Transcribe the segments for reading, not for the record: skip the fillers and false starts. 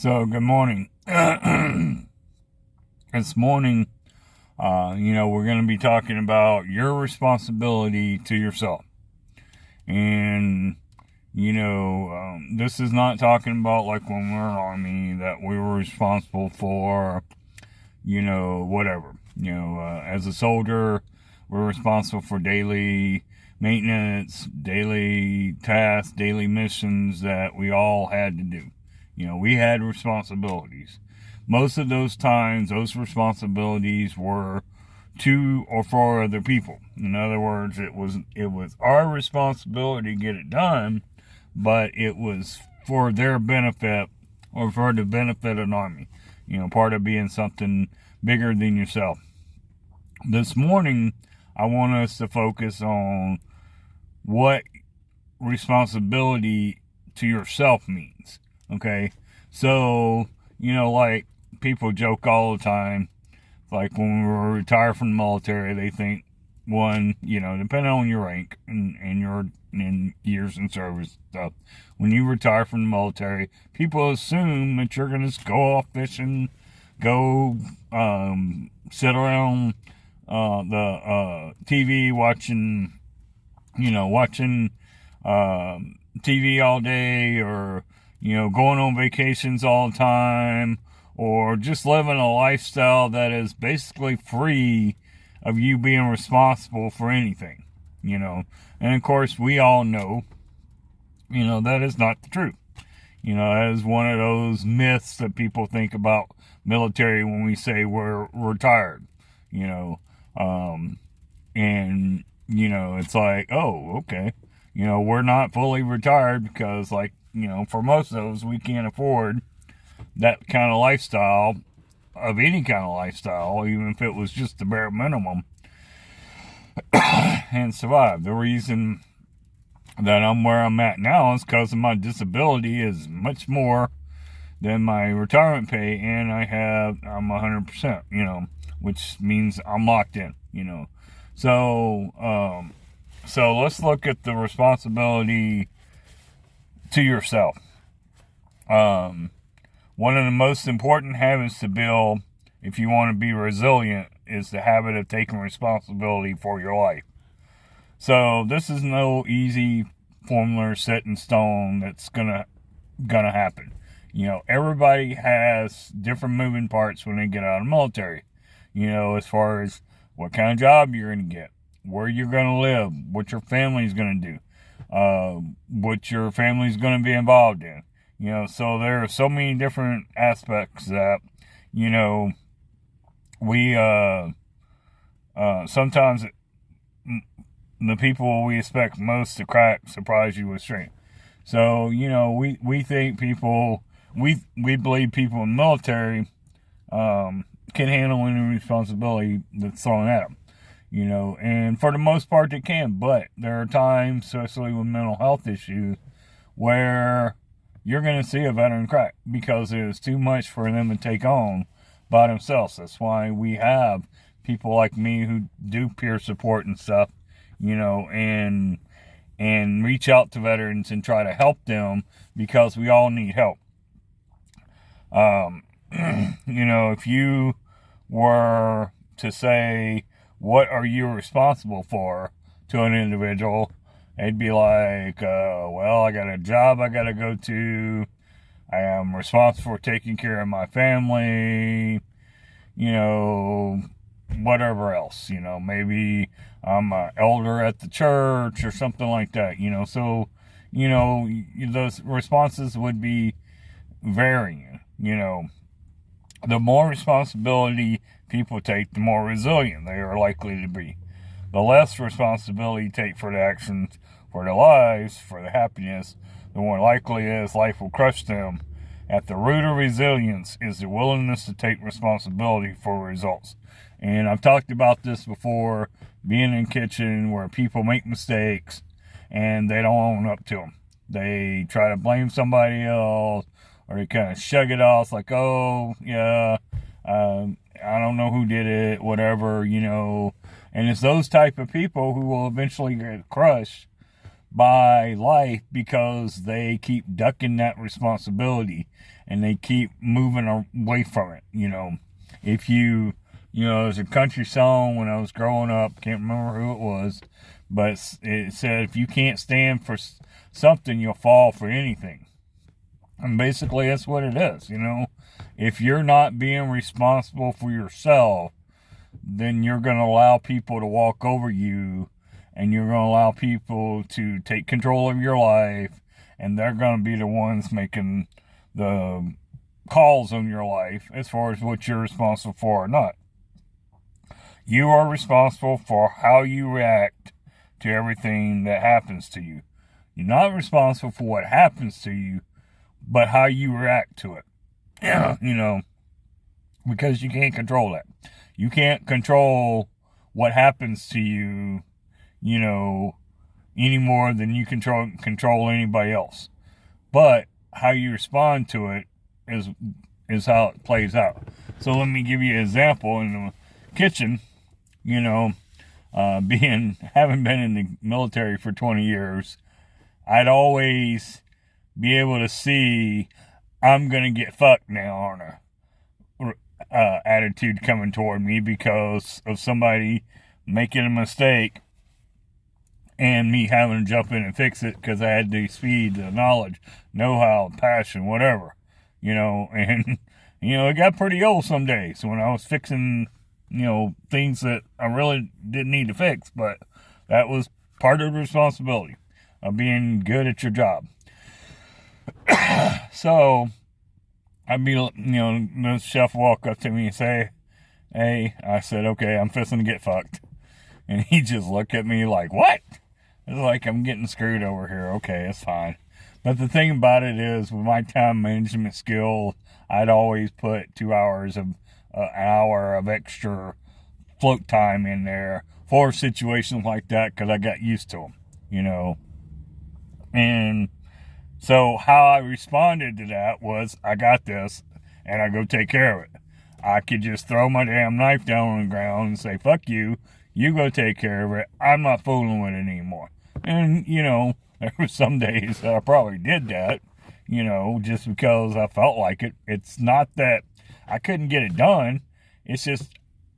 So, good morning. This morning, we're going to be talking about your responsibility to yourself. And, this is not talking about like when we're in the Army that we were responsible for, whatever. As a soldier, we're responsible for daily maintenance, daily tasks, daily missions that we all had to do. We had responsibilities. Most of those times, those responsibilities were to or for other people. In other words, it was our responsibility to get it done, but it was for their benefit or for the benefit of an army. Part of being something bigger than yourself. This morning, I want us to focus on what responsibility to yourself means. Okay, so like people joke all the time, like when we retire from the military, they think depending on your rank and your years in service stuff, when you retire from the military, people assume that you're gonna just go off fishing, go sit around the TV watching TV all day, or going on vacations all the time, or just living a lifestyle that is basically free of you being responsible for anything, And of course, we all know, that is not the truth. That is one of those myths that people think about military when we say we're retired, and, it's like, oh, okay. We're not fully retired because, for most of us, we can't afford that kind of lifestyle, of any kind of lifestyle, even if it was just the bare minimum, and survive. The reason that I'm where I'm at now is because of my disability is much more than my retirement pay, and I'm 100%, which means I'm locked in, So let's look at the responsibility to yourself. One of the most important habits to build if you want to be resilient is the habit of taking responsibility for your life. So this is no easy formula set in stone that's gonna happen. Everybody has different moving parts when they get out of the military. As far as what kind of job you're gonna get, where you're gonna live, what your family's gonna do, what your family's gonna be involved in. So there are so many different aspects that, we, sometimes the people we expect most to crack surprise you with strength. So, we think we believe people in the military, can handle any responsibility that's thrown at them. And for the most part they can, but there are times, especially with mental health issues, where you're going to see a veteran crack because it is too much for them to take on by themselves. That's why we have people like me who do peer support and stuff, and reach out to veterans and try to help them, because we all need help. If you were to say, what are you responsible for to an individual, they'd be like, well, I got a job I got to go to. I am responsible for taking care of my family, whatever else, maybe I'm an elder at the church or something like that, So, those responses would be varying, The more responsibility people take, the more resilient they are likely to be. The less responsibility you take for the actions, for their lives, for the happiness, the more likely it is life will crush them. At the root of resilience is the willingness to take responsibility for results. And I've talked about this before, being in the kitchen where people make mistakes and they don't own up to them. They try to blame somebody else, or they kind of shrug it off like, oh, yeah, I don't know who did it, whatever, And it's those type of people who will eventually get crushed by life because they keep ducking that responsibility and they keep moving away from it. If there's a country song when I was growing up, can't remember who it was, but it said, if you can't stand for something, you'll fall for anything. And basically that's what it is. If you're not being responsible for yourself, then you're going to allow people to walk over you, and you're going to allow people to take control of your life, and they're going to be the ones making the calls on your life as far as what you're responsible for or not. You are responsible for how you react to everything that happens to you. You're not responsible for what happens to you, but how you react to it. Because you can't control that. You can't control what happens to you, any more than you control anybody else. But how you respond to it is how it plays out. So let me give you an example. In the kitchen, having been in the military for 20 years, I'd always be able to see, I'm going to get fucked now, aren't I? Attitude coming toward me because of somebody making a mistake and me having to jump in and fix it because I had the speed, the knowledge, know-how, passion, whatever, and, it got pretty old some days when I was fixing, things that I really didn't need to fix, but that was part of the responsibility of being good at your job. So I'd be, the chef walk up to me and say, hey, I said, okay, I'm fixing to get fucked. And he just looked at me like, what? It's like, I'm getting screwed over here. Okay, it's fine. But the thing about it is, with my time management skills, I'd always put 2 hours of, an hour of extra float time in there for situations like that because I got used to them, And so how I responded to that was, I got this, and I go take care of it. I could just throw my damn knife down on the ground and say, fuck you, you go take care of it. I'm not fooling with it anymore. And, there were some days that I probably did that, just because I felt like it. It's not that I couldn't get it done. It's just,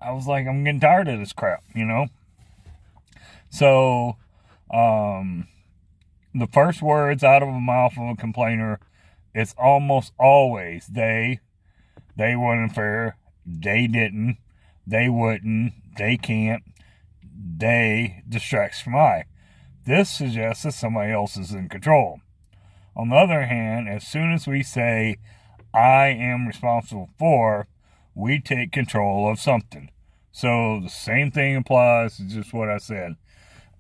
I was like, I'm getting tired of this crap, So, the first words out of the mouth of a complainer, it's almost always they wasn't fair, they didn't, they wouldn't, they can't, they distracts from I. This suggests that somebody else is in control. On the other hand, as soon as we say, I am responsible for, we take control of something. So the same thing applies to just what I said.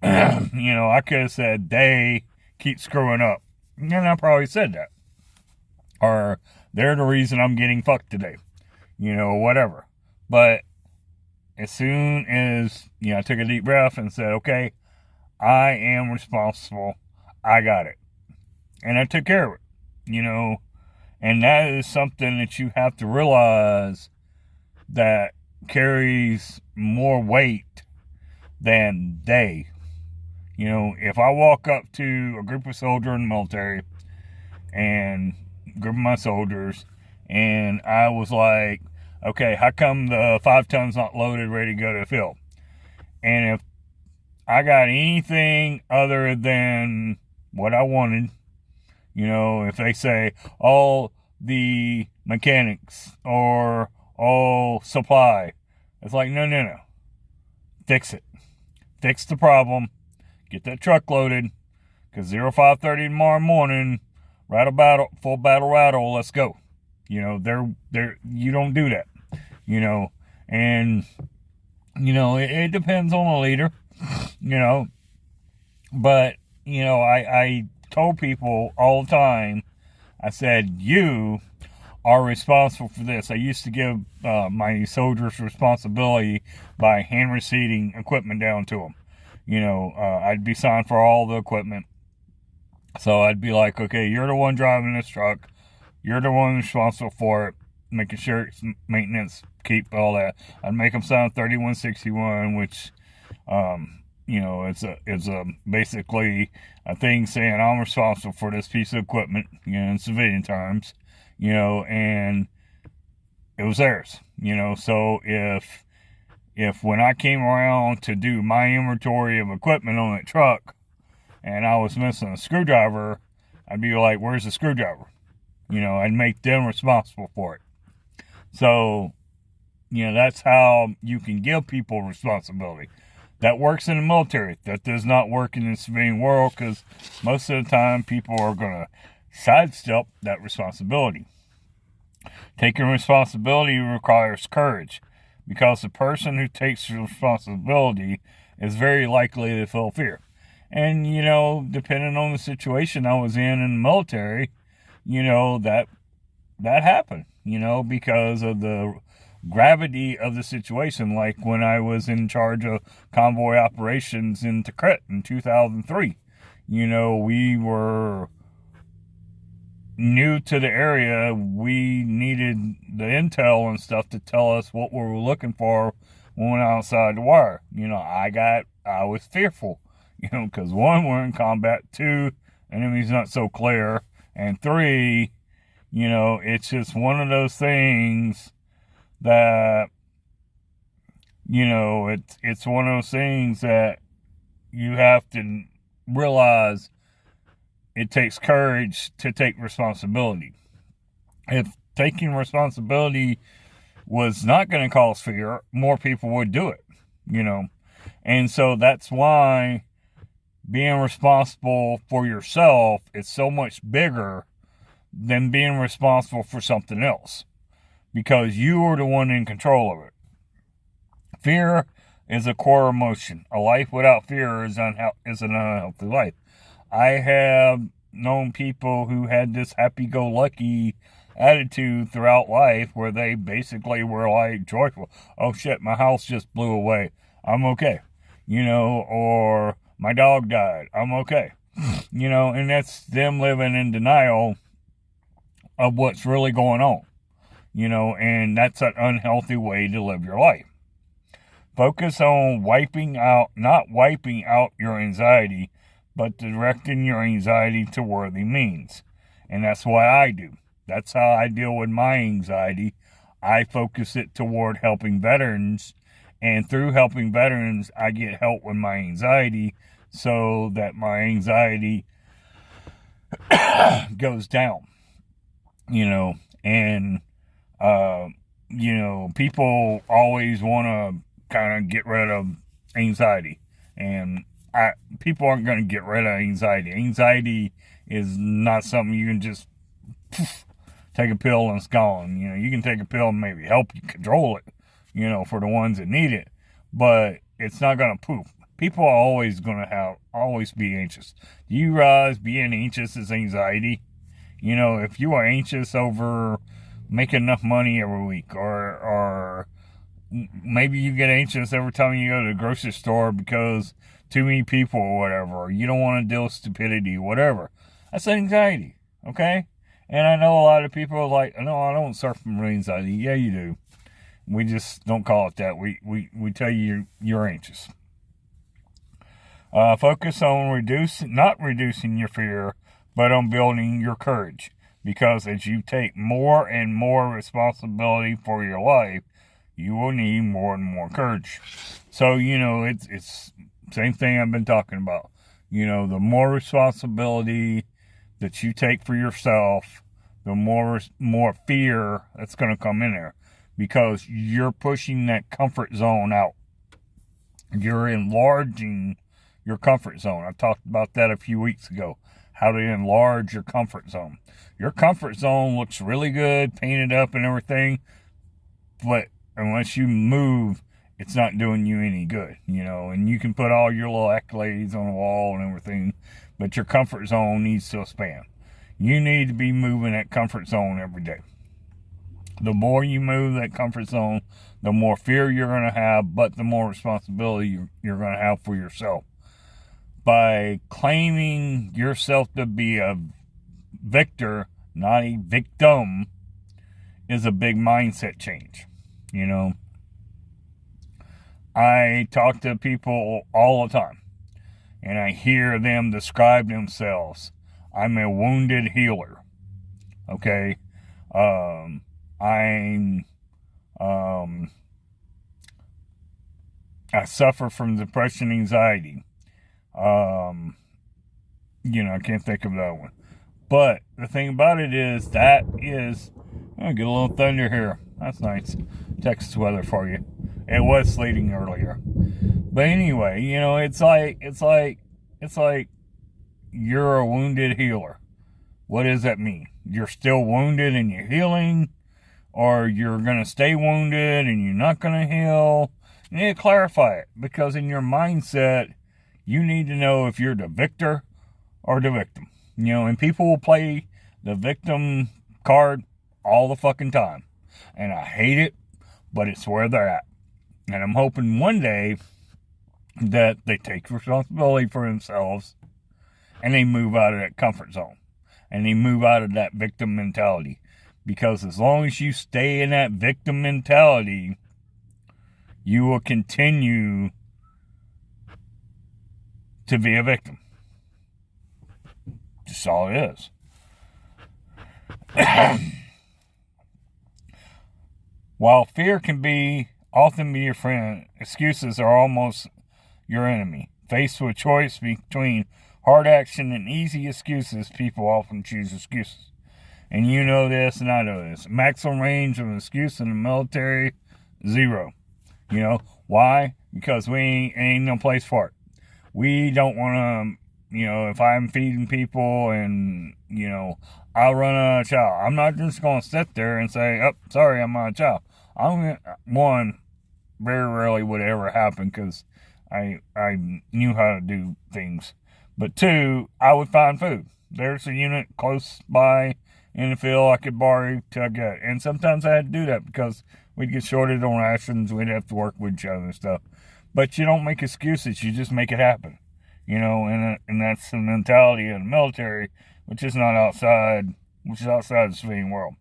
I could have said, they keep screwing up. And I probably said that. Or, they're the reason I'm getting fucked today. Whatever. But, as soon as, I took a deep breath and said, okay, I am responsible. I got it. And I took care of it. And that is something that you have to realize that carries more weight than they. If I walk up to a group of soldiers in the military and a group of my soldiers, and I was like, okay, how come the 5 tons not loaded, ready to go to the field? And if I got anything other than what I wanted, if they say all the mechanics or all supply, it's like, no. Fix it. Fix the problem. Get that truck loaded, because 0530 tomorrow morning, full battle rattle, let's go. You don't do that, and, it depends on the leader, but, I told people all the time, I said, you are responsible for this. I used to give my soldiers responsibility by hand receipting equipment down to them. I'd be signed for all the equipment. So I'd be like, okay, you're the one driving this truck. You're the one responsible for it, making sure it's maintenance, keep all that. I'd make them sign 3161, which it's a basically a thing saying I'm responsible for this piece of equipment, in civilian terms, and it was theirs, so if when I came around to do my inventory of equipment on that truck and I was missing a screwdriver, I'd be like, where's the screwdriver? I'd make them responsible for it. So, that's how you can give people responsibility. That works in the military. That does not work in the civilian world, because most of the time people are going to sidestep that responsibility. Taking responsibility requires courage, because the person who takes responsibility is very likely to feel fear. And, depending on the situation I was in the military, that happened, because of the gravity of the situation. Like when I was in charge of convoy operations in Tikrit in 2003, we were new to the area. We needed the intel and stuff to tell us what we were looking for when we went outside the wire. I was fearful, because one, we're in combat, two, enemy's not so clear, and three, it's just one of those things that, it's one of those things that you have to realize it takes courage to take responsibility. If taking responsibility was not going to cause fear, more people would do it, And so that's why being responsible for yourself is so much bigger than being responsible for something else, because you are the one in control of it. Fear is a core emotion. A life without fear is an unhealthy life. I have known people who had this happy-go-lucky attitude throughout life, where they basically were like joyful. Oh shit, my house just blew away. I'm okay. Or my dog died. I'm okay. And that's them living in denial of what's really going on. And that's an unhealthy way to live your life. Focus on not wiping out your anxiety, but directing your anxiety to worthy means. And that's what I do. That's how I deal with my anxiety. I focus it toward helping veterans, and through helping veterans, I get help with my anxiety, so that my anxiety goes down, and, people always want to kind of get rid of anxiety, and people aren't going to get rid of anxiety. Anxiety is not something you can just take a pill and it's gone. You can take a pill and maybe help you control it, for the ones that need it, but it's not going to poof. People are always going to always be anxious. Do you realize being anxious is anxiety? If you are anxious over making enough money every week, or maybe you get anxious every time you go to the grocery store because too many people or whatever, or you don't want to deal with stupidity, whatever. That's anxiety, okay? And I know a lot of people are like, no, I don't suffer from anxiety. Yeah, you do. We just don't call it that. We tell you you're anxious. Focus on not reducing your fear, but on building your courage. Because as you take more and more responsibility for your life, you will need more and more courage. So, it's same thing I've been talking about. The more responsibility that you take for yourself, the more fear that's going to come in there, because you're pushing that comfort zone out. You're enlarging your comfort zone. I talked about that a few weeks ago, how to enlarge your comfort zone. Your comfort zone looks really good, painted up and everything, but unless you move, it's not doing you any good, and you can put all your little accolades on the wall and everything, but your comfort zone needs to expand. You need to be moving that comfort zone every day. The more you move that comfort zone, the more fear you're going to have, but the more responsibility you're going to have for yourself. By claiming yourself to be a victor, not a victim, is a big mindset change. I talk to people all the time, and I hear them describe themselves. I'm a wounded healer. Okay? I'm I suffer from depression, anxiety. I can't think of that one. But the thing about it is, I'll get a little thunder here. That's nice. Texas weather for you. It was sleeting earlier. But anyway, it's like you're a wounded healer. What does that mean? You're still wounded and you're healing, or you're going to stay wounded and you're not going to heal? You need to clarify it, because in your mindset, you need to know if you're the victor or the victim. And people will play the victim card all the fucking time. And I hate it, but it's where they're at. And I'm hoping one day that they take responsibility for themselves and they move out of that comfort zone. And they move out of that victim mentality. Because as long as you stay in that victim mentality, you will continue to be a victim. Just all it is. While fear can often be your friend, excuses are almost your enemy. Faced with a choice between hard action and easy excuses, people often choose excuses. And you know this, and I know this. Maximum range of an excuse in the military, 0. Why? Because we ain't no place for it. We don't want to, if I'm feeding people and, I'll run out of chow. I'm not just going to sit there and say, oh, sorry, I'm out of chow. One, very rarely would it ever happen, because I knew how to do things. But 2, I would find food. There's a unit close by in the field I could borrow till I get it. And sometimes I had to do that because we'd get shorted on rations. We'd have to work with each other and stuff. But you don't make excuses. You just make it happen. And that's the mentality of the military, which is outside the civilian world.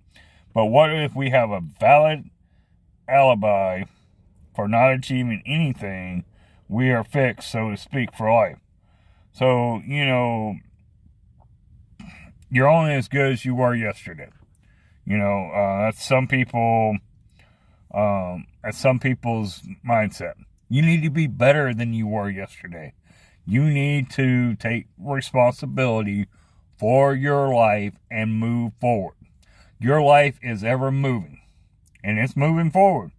But what if we have a valid alibi for not achieving anything? We are fixed, so to speak, for life. So, you're only as good as you were yesterday. That's some people's mindset. You need to be better than you were yesterday. You need to take responsibility for your life and move forward. Your life is ever moving, and it's moving forward.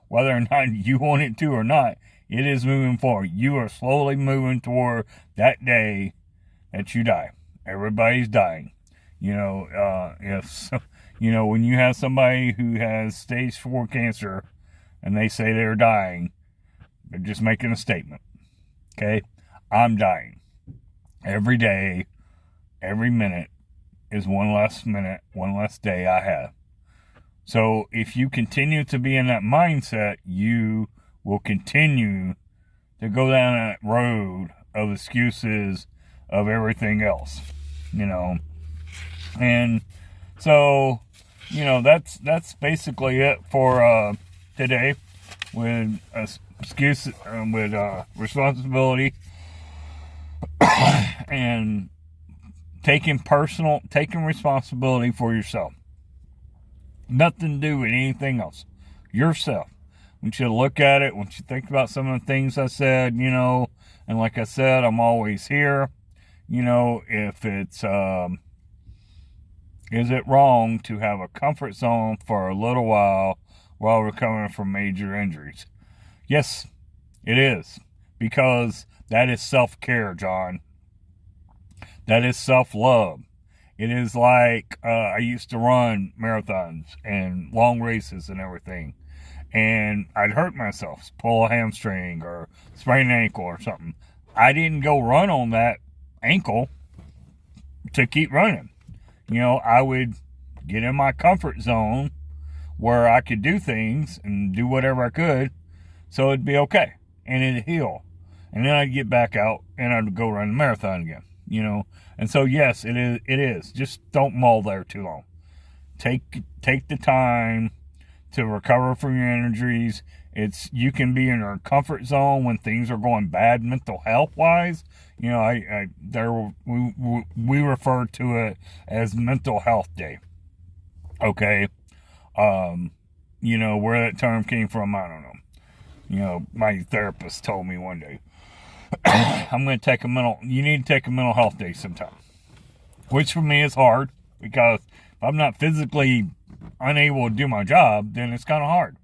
Whether or not you want it to or not, it is moving forward. You are slowly moving toward that day that you die. Everybody's dying. When you have somebody who has stage 4 cancer and they say they're dying, they're just making a statement. Okay? I'm dying. Every day, every minute is one less minute, one less day I have. So if you continue to be in that mindset, you will continue to go down that road of excuses of everything else. And so, that's basically it for today with excuses, with responsibility and taking responsibility for yourself. Nothing to do with anything else. Yourself. Once you look at it, once you think about some of the things I said, and like I said, I'm always here. If it's, is it wrong to have a comfort zone for a little while recovering from major injuries? Yes, it is. Because that is self-care, John. That is self-love. It is like, I used to run marathons and long races and everything. And I'd hurt myself, pull a hamstring or sprain an ankle or something. I didn't go run on that ankle to keep running. I would get in my comfort zone where I could do things and do whatever I could so it'd be okay and it'd heal. And then I'd get back out and I'd go run the marathon again, And so, yes, it is. Just don't mull there too long. Take the time to recover from your injuries. You can be in your comfort zone when things are going bad mental health wise. You know, we refer to it as Mental Health Day. Okay. You know, where that term came from, I don't know. You know, my therapist told me one day, you need to take a mental health day sometime. Which for me is hard, because if I'm not physically unable to do my job, then it's kind of hard.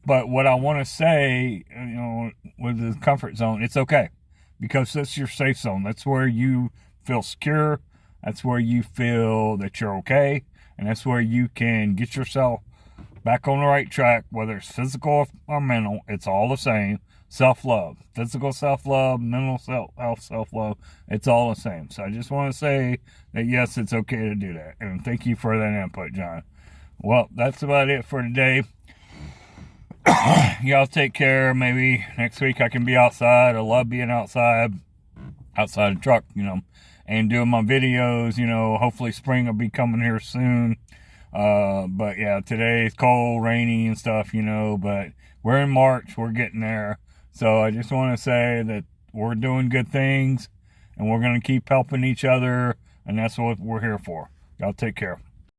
But what I want to say, you know, with the comfort zone, it's okay. Because that's your safe zone. That's where you feel secure. That's where you feel that you're okay. And that's where you can get yourself back on the right track, whether it's physical or mental. It's all the same. Self-love. Physical self-love, mental self-love. It's all the same. So I just want to say that, yes, it's okay to do that. And thank you for that input, John. Well, that's about it for today. Y'all take care. Maybe next week I can be outside. I love being outside the truck, you know, and doing my videos. You know, hopefully spring will be coming here soon. But yeah, today it's cold, rainy and stuff, you know, but we're in March. We're getting there. So I just want to say that we're doing good things, and we're going to keep helping each other, and that's what we're here for. Y'all take care.